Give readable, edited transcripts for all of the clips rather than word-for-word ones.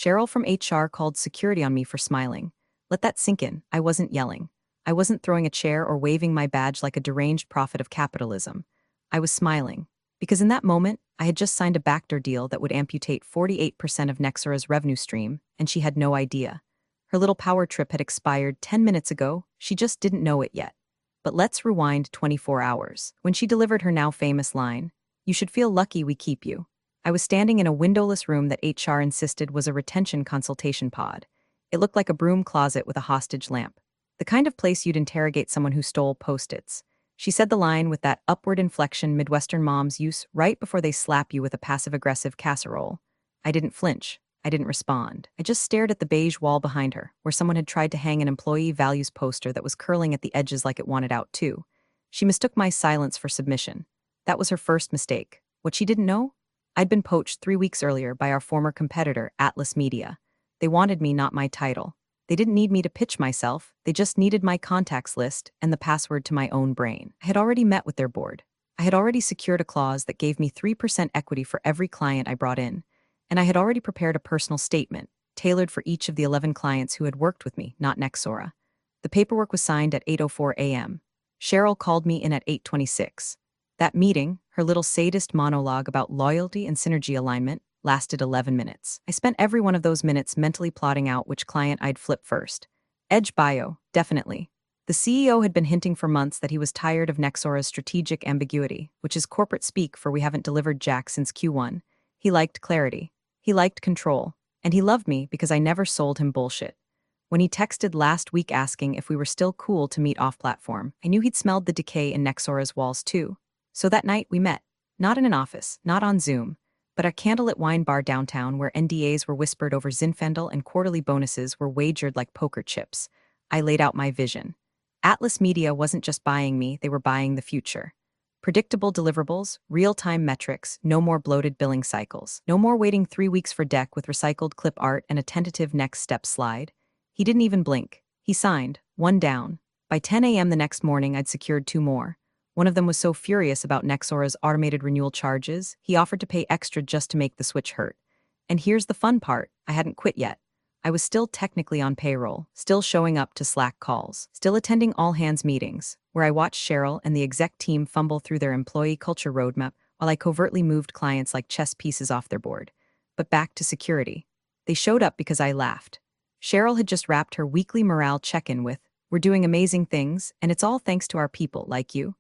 Cheryl from HR called security on me for smiling. Let that sink in. I wasn't yelling. I wasn't throwing a chair or waving my badge like a deranged prophet of capitalism. I was smiling. Because in that moment, I had just signed a backdoor deal that would amputate 48% of Nextera's revenue stream, and she had no idea. Her little power trip had expired 10 minutes ago, she just didn't know it yet. But let's rewind 24 hours. When she delivered her now famous line, "You should feel lucky we keep you." I was standing in a windowless room that HR insisted was a retention consultation pod. It looked like a broom closet with a hostage lamp. The kind of place you'd interrogate someone who stole Post-its. She said the line with that upward inflection Midwestern moms use right before they slap you with a passive-aggressive casserole. I didn't flinch. I didn't respond. I just stared at the beige wall behind her, where someone had tried to hang an employee values poster that was curling at the edges like it wanted out too. She mistook my silence for submission. That was her first mistake. What she didn't know? I'd been poached 3 weeks earlier by our former competitor, Atlas Media. They wanted me, not my title. They didn't need me to pitch myself, they just needed my contacts list and the password to my own brain. I had already met with their board. I had already secured a clause that gave me 3% equity for every client I brought in. And I had already prepared a personal statement, tailored for each of the 11 clients who had worked with me, not Nextera. The paperwork was signed at 8:04 a.m. Cheryl called me in at 8:26. That meeting, her little sadist monologue about loyalty and synergy alignment, lasted 11 minutes. I spent every one of those minutes mentally plotting out which client I'd flip first. Edge bio, definitely. The CEO had been hinting for months that he was tired of Nextera's strategic ambiguity, which is corporate speak for we haven't delivered jack since Q1. He liked clarity. He liked control. And he loved me because I never sold him bullshit. When he texted last week asking if we were still cool to meet off-platform, I knew he'd smelled the decay in Nextera's walls too. So that night we met. Not in an office, not on Zoom, but a candlelit wine bar downtown where NDAs were whispered over Zinfandel and quarterly bonuses were wagered like poker chips. I laid out my vision. Atlas Media wasn't just buying me, they were buying the future. Predictable deliverables, real-time metrics, no more bloated billing cycles, no more waiting 3 weeks for deck with recycled clip art and a tentative next step slide. He didn't even blink. He signed, one down. By 10 a.m. the next morning, I'd secured 2 more. One of them was so furious about Nextera's automated renewal charges, he offered to pay extra just to make the switch hurt. And here's the fun part, I hadn't quit yet. I was still technically on payroll, still showing up to Slack calls, still attending all-hands meetings, where I watched Cheryl and the exec team fumble through their employee culture roadmap while I covertly moved clients like chess pieces off their board. But back to security. They showed up because I laughed. Cheryl had just wrapped her weekly morale check-in with, "We're doing amazing things, and it's all thanks to our people like you."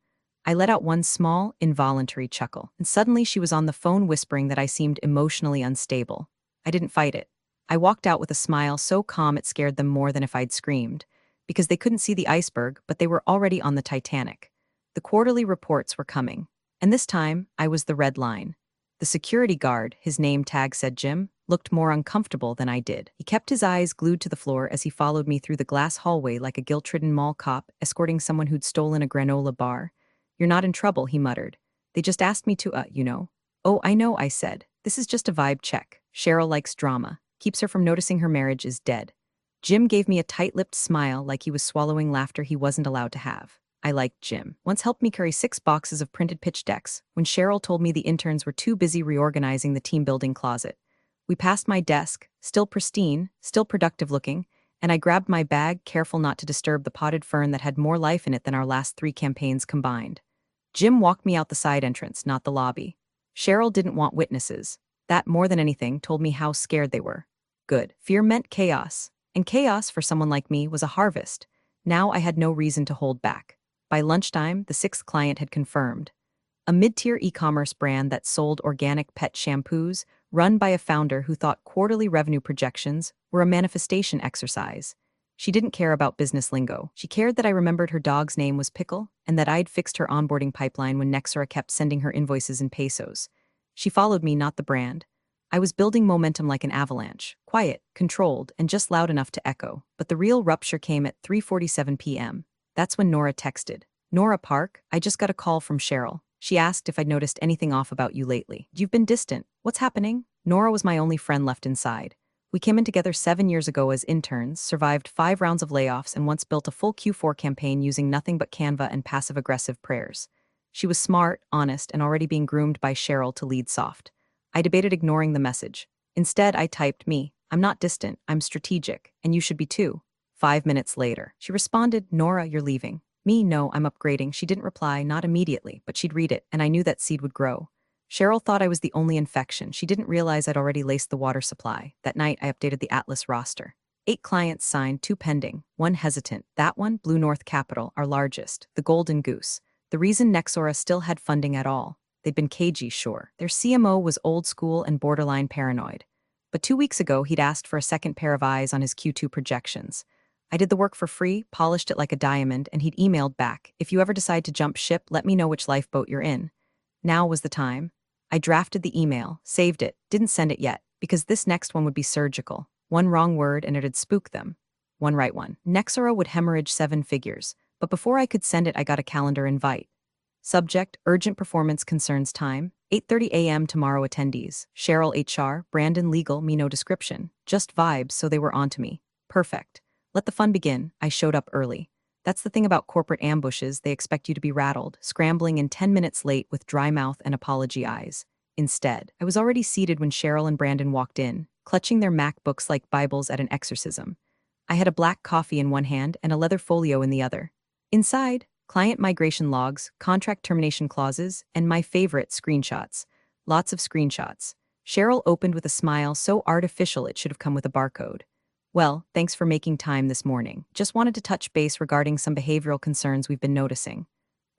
I let out one small, involuntary chuckle, and suddenly she was on the phone whispering that I seemed emotionally unstable. I didn't fight it. I walked out with a smile so calm it scared them more than if I'd screamed, because they couldn't see the iceberg, but they were already on the Titanic. The quarterly reports were coming, and this time I was the red line. The security guard, his name tag said Jim, looked more uncomfortable than I did. He kept his eyes glued to the floor as he followed me through the glass hallway like a guilt-ridden mall cop escorting someone who'd stolen a granola bar. "You're not in trouble," he muttered. "They just asked me to, you know." "Oh, I know," I said. "This is just a vibe check. Cheryl likes drama. Keeps her from noticing her marriage is dead." Jim gave me a tight-lipped smile like he was swallowing laughter he wasn't allowed to have. I liked Jim. Once helped me carry 6 boxes of printed pitch decks when Cheryl told me the interns were too busy reorganizing the team-building closet. We passed my desk, still pristine, still productive-looking, and I grabbed my bag, careful not to disturb the potted fern that had more life in it than our last 3 campaigns combined. Jim walked me out the side entrance, not the lobby. Cheryl didn't want witnesses. That, more than anything, told me how scared they were. Good. Fear meant chaos. And chaos, for someone like me, was a harvest. Now I had no reason to hold back. By lunchtime, the 6th client had confirmed. A mid-tier e-commerce brand that sold organic pet shampoos, run by a founder who thought quarterly revenue projections were a manifestation exercise. She didn't care about business lingo. She cared that I remembered her dog's name was Pickle and that I'd fixed her onboarding pipeline when Nextera kept sending her invoices in pesos. She followed me, not the brand. I was building momentum like an avalanche, quiet, controlled, and just loud enough to echo. But the real rupture came at 3:47 p.m. That's when Nora texted. "Nora Park, I just got a call from Cheryl. She asked if I'd noticed anything off about you lately. You've been distant. What's happening?" Nora was my only friend left inside. We came in together 7 years ago as interns, survived 5 rounds of layoffs, and once built a full Q4 campaign using nothing but Canva and passive-aggressive prayers. She was smart, honest, and already being groomed by Cheryl to lead soft. I debated ignoring the message. Instead, I typed me. I'm not distant, I'm strategic, and you should be too. 5 minutes later, she responded, Nora, you're leaving. Me, no, I'm upgrading. She didn't reply, not immediately, but she'd read it, and I knew that seed would grow. Cheryl thought I was the only infection. She didn't realize I'd already laced the water supply. That night, I updated the Atlas roster. 8 clients signed, 2 pending, 1 hesitant. That one, Blue North Capital, our largest, the Golden Goose. The reason Nextera still had funding at all. They'd been cagey, sure. Their CMO was old school and borderline paranoid. But 2 weeks ago, he'd asked for a second pair of eyes on his Q2 projections. I did the work for free, polished it like a diamond, and he'd emailed back, if you ever decide to jump ship, let me know which lifeboat you're in. Now was the time. I drafted the email, saved it, didn't send it yet, because this next one would be surgical. One wrong word and it'd spook them. One right one. Nextera would hemorrhage 7 figures, but before I could send it, I got a calendar invite. Subject, urgent performance concerns time, 8:30 a.m. tomorrow attendees. Cheryl HR, Brandon legal, me no description. Just vibes, so they were onto me. Perfect. Let the fun begin. I showed up early. That's the thing about corporate ambushes, they expect you to be rattled, scrambling in 10 minutes late with dry mouth and apology eyes. Instead, I was already seated when Cheryl and Brandon walked in, clutching their MacBooks like Bibles at an exorcism. I had a black coffee in one hand and a leather folio in the other. Inside, client migration logs, contract termination clauses, and my favorite, screenshots. Lots of screenshots. Cheryl opened with a smile so artificial it should have come with a barcode. Well, thanks for making time this morning. Just wanted to touch base regarding some behavioral concerns we've been noticing.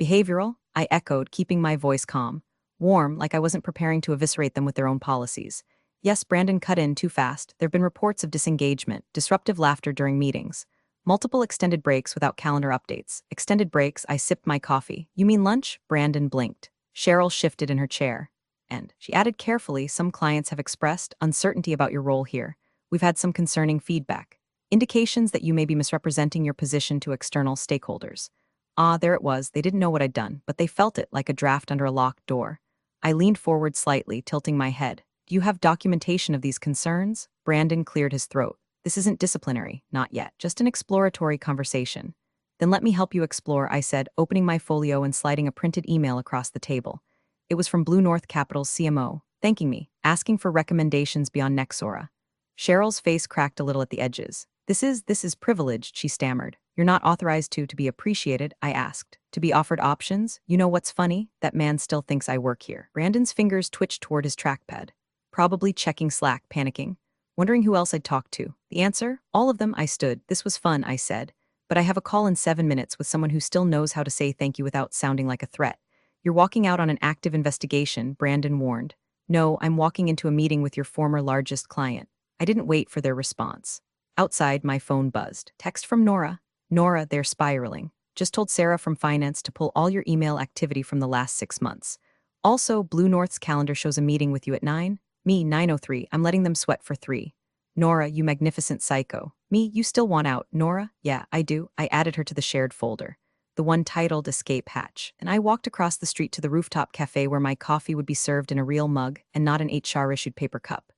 Behavioral? I echoed, keeping my voice calm. Warm, like I wasn't preparing to eviscerate them with their own policies. Yes, Brandon cut in too fast. There've been reports of disengagement, disruptive laughter during meetings. Multiple extended breaks without calendar updates. Extended breaks, I sipped my coffee. You mean lunch? Brandon blinked. Cheryl shifted in her chair. And she added carefully, some clients have expressed uncertainty about your role here. We've had some concerning feedback. Indications that you may be misrepresenting your position to external stakeholders. Ah, there it was. They didn't know what I'd done, but they felt it like a draft under a locked door. I leaned forward slightly, tilting my head. Do you have documentation of these concerns? Brandon cleared his throat. This isn't disciplinary, not yet, just an exploratory conversation. Then let me help you explore, I said, opening my folio and sliding a printed email across the table. It was from Blue North Capital's CMO, thanking me, asking for recommendations beyond Nextera. Cheryl's face cracked a little at the edges. This is privileged, she stammered. You're not authorized to be appreciated, I asked. To be offered options? You know what's funny? That man still thinks I work here. Brandon's fingers twitched toward his trackpad. Probably checking Slack, panicking. Wondering who else I'd talk to. The answer? All of them, I stood. This was fun, I said. But I have a call in 7 minutes with someone who still knows how to say thank you without sounding like a threat. You're walking out on an active investigation, Brandon warned. No, I'm walking into a meeting with your former largest client. I didn't wait for their response. Outside, my phone buzzed. Text from Nora. Nora, they're spiraling. Just told Sarah from finance to pull all your email activity from the last 6 months. Also, Blue North's calendar shows a meeting with you at 9. Me, 9:03. I'm letting them sweat for 3. Nora, you magnificent psycho. Me, you still want out. Nora? Yeah, I do. I added her to the shared folder. The one titled Escape Hatch. And I walked across the street to the rooftop cafe where my coffee would be served in a real mug and not an HR-issued paper cup.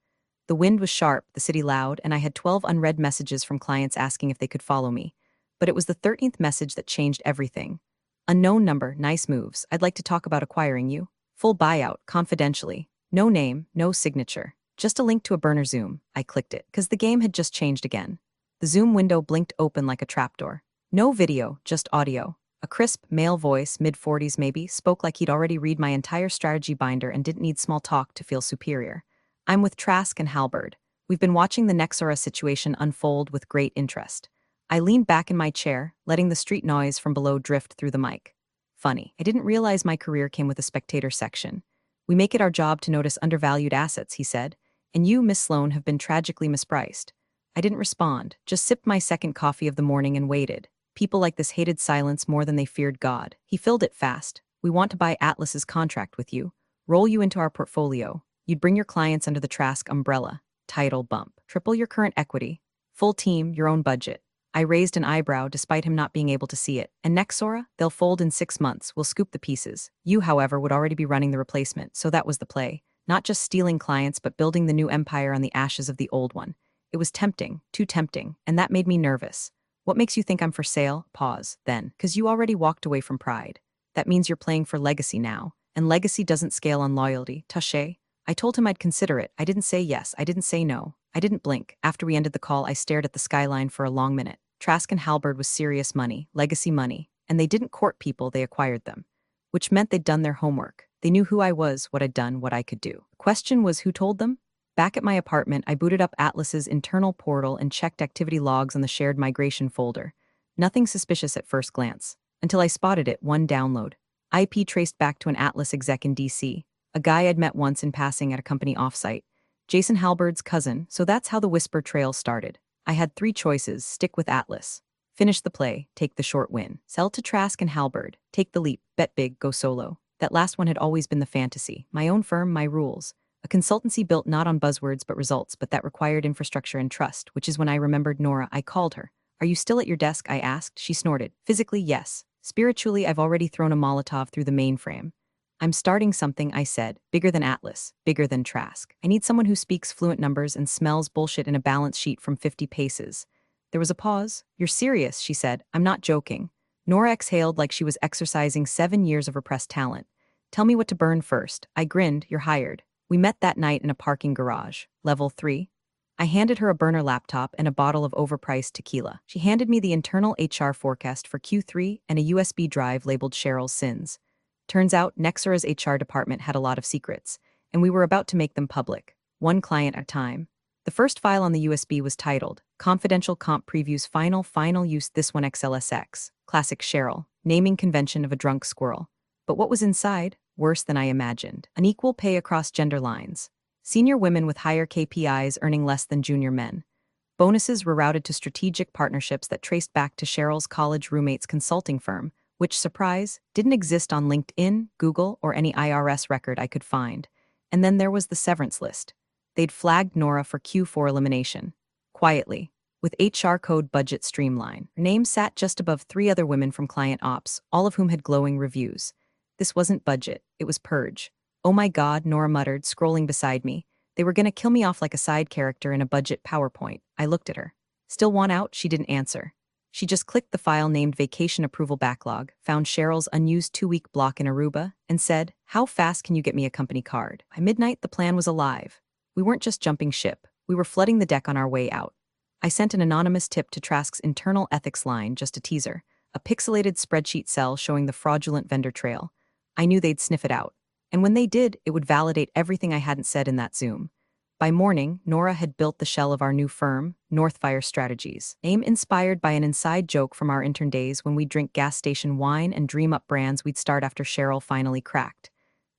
The wind was sharp, the city loud, and I had 12 unread messages from clients asking if they could follow me. But it was the 13th message that changed everything. Unknown number, nice moves. I'd like to talk about acquiring you. Full buyout, confidentially. No name, no signature. Just a link to a burner Zoom. I clicked it, because the game had just changed again. The Zoom window blinked open like a trapdoor. No video, just audio. A crisp, male voice, mid-40s maybe, spoke like he'd already read my entire strategy binder and didn't need small talk to feel superior. I'm with Trask and Halberd. We've been watching the Nextera situation unfold with great interest. I leaned back in my chair, letting the street noise from below drift through the mic. Funny, I didn't realize my career came with a spectator section. We make it our job to notice undervalued assets, he said, and you, Miss Sloan, have been tragically mispriced. I didn't respond, just sipped my second coffee of the morning and waited. People like this hated silence more than they feared God. He filled it fast. We want to buy Atlas's contract with you. Roll you into our portfolio. You'd bring your clients under the Trask umbrella. Title bump. Triple your current equity. Full team, your own budget. I raised an eyebrow despite him not being able to see it. And Nextera? They'll fold in 6 months. We'll scoop the pieces. You, however, would already be running the replacement, so that was the play. Not just stealing clients, but building the new empire on the ashes of the old one. It was tempting, too tempting, and that made me nervous. What makes you think I'm for sale? Pause, then. 'Cause you already walked away from pride. That means you're playing for legacy now. And legacy doesn't scale on loyalty. Touché. I told him I'd consider it. I didn't say yes. I didn't say no. I didn't blink. After we ended the call, I stared at the skyline for a long minute. Trask and Halberd was serious money, legacy money, and they didn't court people, they acquired them. Which meant they'd done their homework. They knew who I was, what I'd done, what I could do. The question was, who told them? Back at my apartment, I booted up Atlas's internal portal and checked activity logs on the shared migration folder. Nothing suspicious at first glance, until I spotted it, one download. IP traced back to an Atlas exec in DC, a guy I'd met once in passing at a company offsite. Jason Halberd's cousin, so that's how the whisper trail started. I had 3 choices: stick with Atlas, finish the play, take the short win, sell to Trask and Halberd, take the leap, bet big, go solo. That last one had always been the fantasy. My own firm, my rules. A consultancy built not on buzzwords but results, but that required infrastructure and trust, which is when I remembered Nora. I called her. Are you still at your desk? I asked. She snorted. Physically, yes. Spiritually, I've already thrown a Molotov through the mainframe. I'm starting something, I said, bigger than Atlas, bigger than Trask. I need someone who speaks fluent numbers and smells bullshit in a balance sheet from 50 paces. There was a pause. You're serious, she said. I'm not joking. Nora exhaled like she was exercising 7 years of repressed talent. Tell me what to burn first. I grinned. You're hired. We met that night in a parking garage. Level 3. I handed her a burner laptop and a bottle of overpriced tequila. She handed me the internal HR forecast for Q3 and a USB drive labeled Cheryl's sins. Turns out, Nextera's HR department had a lot of secrets, and we were about to make them public, one client at a time. The first file on the USB was titled, Confidential Comp Previews Final Use This One XLSX, Classic Cheryl, naming convention of a drunk squirrel. But what was inside? Worse than I imagined. Unequal pay across gender lines. Senior women with higher KPIs earning less than junior men. Bonuses were routed to strategic partnerships that traced back to Cheryl's college roommate's consulting firm, which, surprise, didn't exist on LinkedIn, Google, or any IRS record I could find. And then there was the severance list. They'd flagged Nora for Q4 elimination. Quietly, with HR code budget streamline. Her name sat just above 3 other women from client ops, all of whom had glowing reviews. This wasn't budget, it was purge. Oh my God, Nora muttered, scrolling beside me. They were gonna kill me off like a side character in a budget PowerPoint. I looked at her. Still want out? She didn't answer. She just clicked the file named Vacation Approval Backlog, found Cheryl's unused 2-week block in Aruba, and said, how fast can you get me a company card? By midnight, the plan was alive. We weren't just jumping ship, we were flooding the deck on our way out. I sent an anonymous tip to Trask's internal ethics line, just a teaser, a pixelated spreadsheet cell showing the fraudulent vendor trail. I knew they'd sniff it out. And when they did, it would validate everything I hadn't said in that Zoom. By morning, Nora had built the shell of our new firm, Northfire Strategies, name inspired by an inside joke from our intern days when we'd drink gas station wine and dream up brands we'd start after Cheryl finally cracked.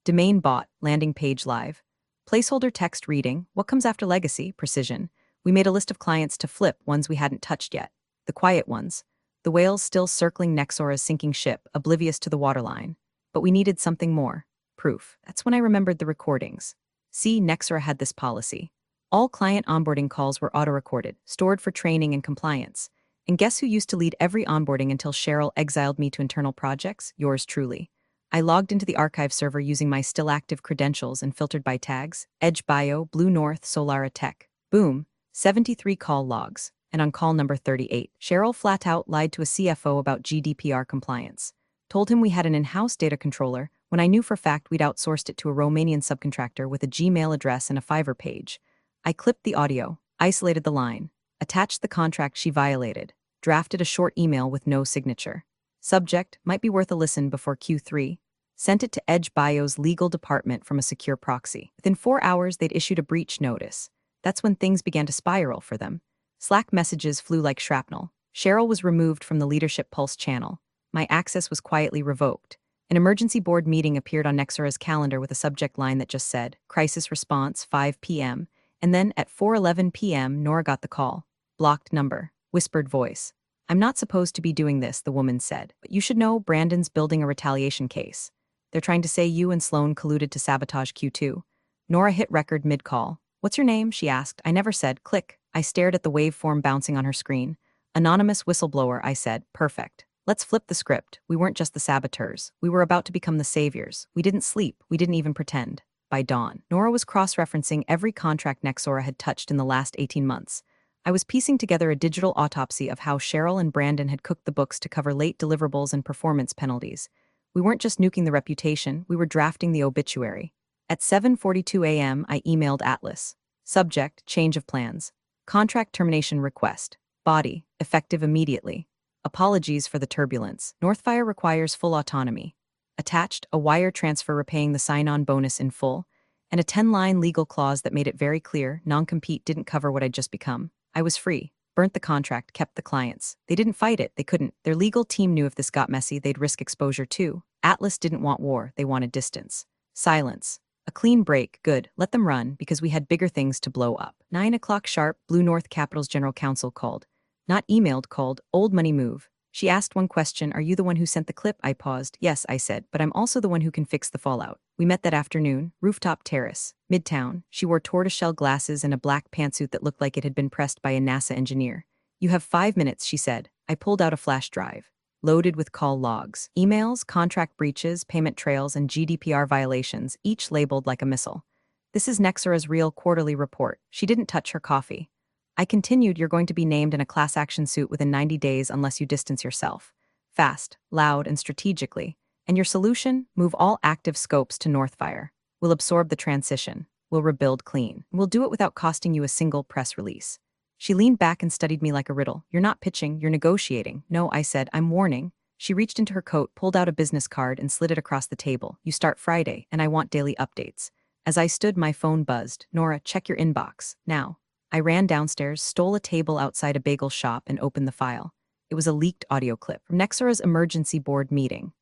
Domain bought, landing page live. Placeholder text reading, what comes after legacy, precision. We made a list of clients to flip, ones we hadn't touched yet. The quiet ones. The whales still circling Nextera's sinking ship, oblivious to the waterline. But we needed something more. Proof. That's when I remembered the recordings. See, Nextera had this policy. All client onboarding calls were auto-recorded, stored for training and compliance. And guess who used to lead every onboarding until Cheryl exiled me to internal projects? Yours truly. I logged into the archive server using my still-active credentials and filtered by tags, Edge Bio, Blue North, Solara Tech. Boom, 73 call logs. And on call number 38, Cheryl flat out lied to a CFO about GDPR compliance. Told him we had an in-house data controller, when I knew for a fact we'd outsourced it to a Romanian subcontractor with a Gmail address and a Fiverr page. I clipped the audio, isolated the line, attached the contract she violated, drafted a short email with no signature. Subject, might be worth a listen before Q3. Sent it to Edge Bio's legal department from a secure proxy. Within 4 hours, they'd issued a breach notice. That's when things began to spiral for them. Slack messages flew like shrapnel. Cheryl was removed from the Leadership Pulse channel. My access was quietly revoked. An emergency board meeting appeared on Nextera's calendar with a subject line that just said, Crisis Response, 5 p.m., and then at 4:11 p.m., Nora got the call. Blocked number. Whispered voice. I'm not supposed to be doing this, the woman said, but you should know Brandon's building a retaliation case. They're trying to say you and Sloan colluded to sabotage Q2. Nora hit record mid-call. What's your name? She asked. I never said. Click. I stared at the waveform bouncing on her screen. Anonymous whistleblower, I said. Perfect. Let's flip the script. We weren't just the saboteurs. We were about to become the saviors. We didn't sleep. We didn't even pretend. By dawn, Nora was cross-referencing every contract Nextera had touched in the last 18 months. I was piecing together a digital autopsy of how Cheryl and Brandon had cooked the books to cover late deliverables and performance penalties. We weren't just nuking the reputation, we were drafting the obituary. At 7:42 a.m., I emailed Atlas. Subject, change of plans. Contract termination request. Body, effective immediately. Apologies for the turbulence. Northfire requires full autonomy. Attached, a wire transfer repaying the sign-on bonus in full, and a 10-line legal clause that made it very clear non-compete didn't cover what I'd just become. I was free. Burnt the contract, kept the clients. They didn't fight it, they couldn't. Their legal team knew if this got messy, they'd risk exposure too. Atlas didn't want war, they wanted distance. Silence. A clean break, good, let them run, because we had bigger things to blow up. 9 o'clock sharp, Blue North Capital's general counsel called. Not emailed, called, old money move. She asked one question, are you the one who sent the clip? I paused. Yes, I said, but I'm also the one who can fix the fallout. We met that afternoon, rooftop terrace, Midtown. She wore tortoiseshell glasses and a black pantsuit that looked like it had been pressed by a NASA engineer. You have 5 minutes, she said. I pulled out a flash drive. Loaded with call logs, emails, contract breaches, payment trails, and GDPR violations, each labeled like a missile. This is Nextera's real quarterly report. She didn't touch her coffee. I continued, you're going to be named in a class action suit within 90 days unless you distance yourself. Fast, loud, and strategically. And your solution? Move all active scopes to Northfire. We'll absorb the transition. We'll rebuild clean. We'll do it without costing you a single press release. She leaned back and studied me like a riddle. You're not pitching, you're negotiating. No, I said, I'm warning. She reached into her coat, pulled out a business card, and slid it across the table. You start Friday, and I want daily updates. As I stood, my phone buzzed. Nora, check your inbox. Now. I ran downstairs, stole a table outside a bagel shop, and opened the file. It was a leaked audio clip from Nextera's emergency board meeting.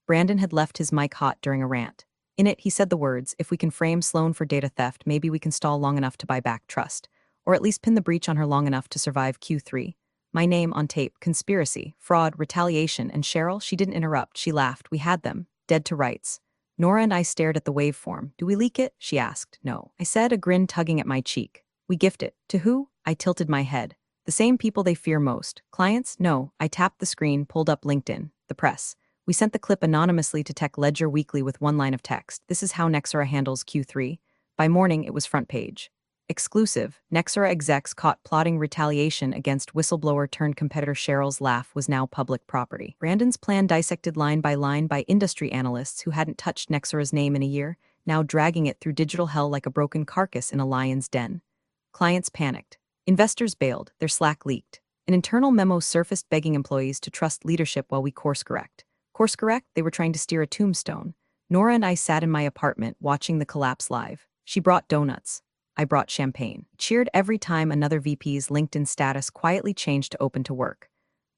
Brandon had left his mic hot during a rant. In it, he said the words, if we can frame Sloan for data theft, maybe we can stall long enough to buy back trust. Or at least pin the breach on her long enough to survive Q3. My name on tape, conspiracy, fraud, retaliation, and Cheryl, she didn't interrupt, she laughed. We had them, dead to rights. Nora and I stared at the waveform. Do we leak it? She asked. No. I said, a grin tugging at my cheek. We gift it. To who? I tilted my head. The same people they fear most. Clients? No. I tapped the screen, pulled up LinkedIn. The press. We sent the clip anonymously to Tech Ledger Weekly with one line of text. This is how Nextera handles Q3. By morning, it was front page. Exclusive. Nextera execs caught plotting retaliation against whistleblower-turned-competitor Cheryl's laugh was now public property. Brandon's plan dissected line by industry analysts who hadn't touched Nextera's name in a year, now dragging it through digital hell like a broken carcass in a lion's den. Clients panicked. Investors bailed. Their Slack leaked. An internal memo surfaced begging employees to trust leadership while we course correct. Course correct? They were trying to steer a tombstone. Nora and I sat in my apartment watching the collapse live. She brought donuts. I brought champagne. Cheered every time another VP's LinkedIn status quietly changed to open to work.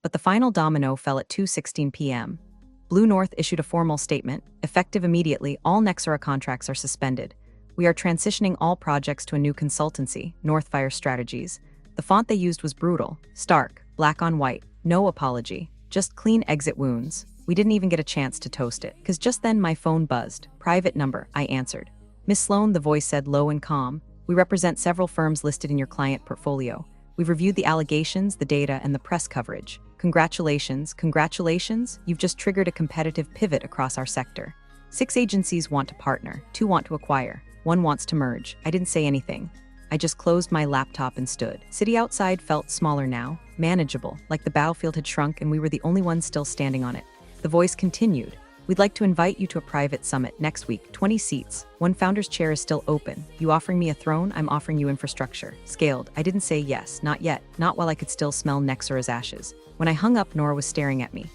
But the final domino fell at 2:16 p.m. Blue North issued a formal statement. Effective immediately, all Nextera contracts are suspended. We are transitioning all projects to a new consultancy, Northfire Strategies. The font they used was brutal, stark, black on white, no apology, just clean exit wounds. We didn't even get a chance to toast it, because just then my phone buzzed. Private number, I answered. Miss Sloan, the voice said low and calm. We represent several firms listed in your client portfolio. We've reviewed the allegations, the data, and the press coverage. Congratulations, congratulations, you've just triggered a competitive pivot across our sector. 6 agencies want to partner, 2 want to acquire. 1 wants to merge. I didn't say anything. I just closed my laptop and stood. City outside felt smaller now, manageable, like the battlefield had shrunk and we were the only ones still standing on it. The voice continued. We'd like to invite you to a private summit next week, 20 seats. 1 founder's chair is still open. You offering me a throne, I'm offering you infrastructure. Scaled. I didn't say yes, not yet, not while I could still smell Nextera's ashes. When I hung up, Nora was staring at me.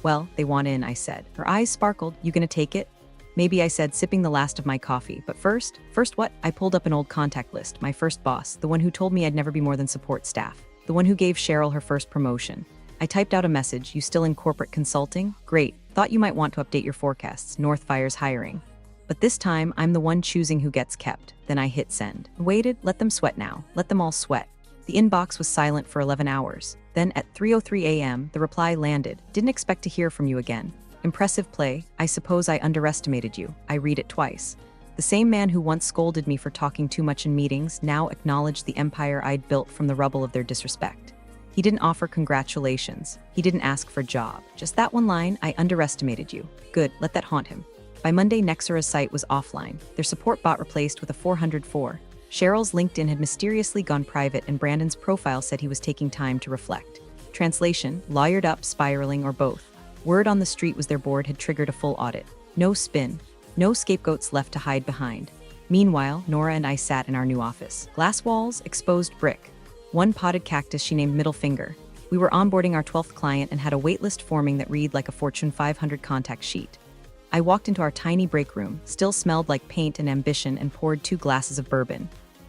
Well, they want in, I said. Her eyes sparkled. You gonna take it? Maybe, I said, sipping the last of my coffee. But first what? I pulled up an old contact list, my first boss, the one who told me I'd never be more than support staff, the one who gave Cheryl her first promotion. I typed out a message, you still in corporate consulting? Great, thought you might want to update your forecasts, Northfire's hiring. But this time, I'm the one choosing who gets kept. Then I hit send. Waited, let them sweat now, let them all sweat. The inbox was silent for 11 hours. Then at 3:03 a.m., the reply landed. Didn't expect to hear from you again. Impressive play. I suppose I underestimated you. I read it twice. The same man who once scolded me for talking too much in meetings now acknowledged the empire I'd built from the rubble of their disrespect. He didn't offer congratulations. He didn't ask for job. Just that one line, I underestimated you. Good, let that haunt him. By Monday, Nextera's site was offline. Their support bot replaced with a 404. Cheryl's LinkedIn had mysteriously gone private and Brandon's profile said he was taking time to reflect. Translation, lawyered up, spiraling, or both. Word on the street was their board had triggered a full audit. No spin. No scapegoats left to hide behind. Meanwhile, Nora and I sat in our new office. Glass walls, exposed brick. One potted cactus she named Middle Finger. We were onboarding our 12th client and had a waitlist forming that read like a Fortune 500 contact sheet. I walked into our tiny break room, still smelled like paint and ambition, and poured 2 glasses of bourbon.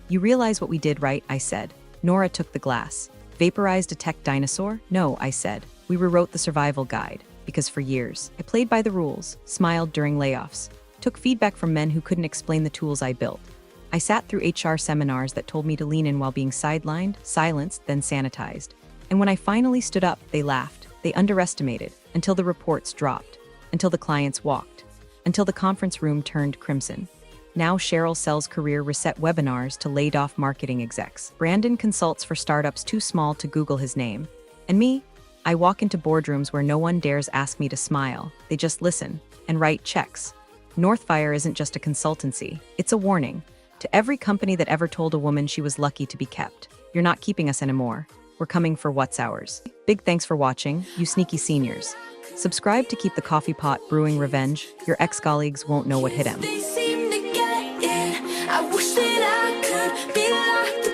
You realize what we did, right? I said. Nora took the glass. Vaporized a tech dinosaur? No, I said. We rewrote the survival guide. Because for years, I played by the rules, smiled during layoffs, took feedback from men who couldn't explain the tools I built. I sat through HR seminars that told me to lean in while being sidelined, silenced, then sanitized. And when I finally stood up, they laughed. They underestimated, until the reports dropped, until the clients walked, until the conference room turned crimson. Now Cheryl sells career reset webinars to laid-off marketing execs. Brandon consults for startups too small to Google his name. And me? I walk into boardrooms where no one dares ask me to smile. They just listen and write checks. Northfire isn't just a consultancy. It's a warning to every company that ever told a woman she was lucky to be kept. You're not keeping us anymore. We're coming for what's ours. Big thanks for watching, you sneaky seniors. Subscribe to keep the coffee pot brewing revenge. Your ex-colleagues won't know what hit him. They seem to get it. I wish that I could be like the